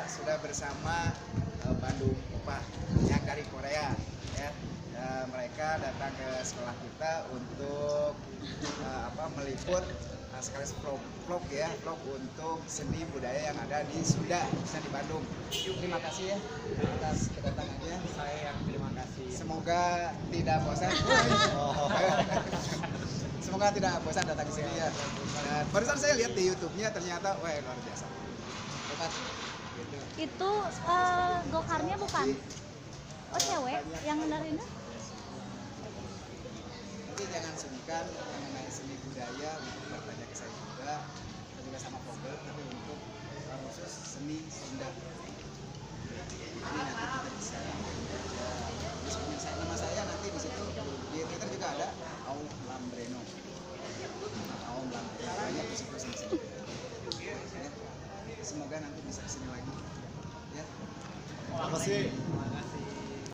sudah bersama Bandung Upah yang dari Korea ya. Mereka datang ke sekolah kita untuk meliput sekaligus vlog untuk seni budaya yang ada di Sunda, di Bandung. Terima kasih ya atas kedatangannya. Saya yang terima kasih. Semoga tidak bosan. Semoga tidak bosan datang ke sini ya. Dan barusan saya lihat di YouTube-nya ternyata wah luar biasa. Hebat. Gitu. Itu gokarnya bukan? Oh cewek yang dari ini? Nanti jangan sungkan mengenai seni budaya untuk bertanya ke saya juga sama Fogel, tapi untuk khusus seni Sunda. Jadi nanti kita bisa nama saya nanti di situ di Twitter juga ada Aum Lambreno. Aum Lambreno banyak di situ seni. Semoga nanti bisa kesini lagi. Ya. Terima kasih.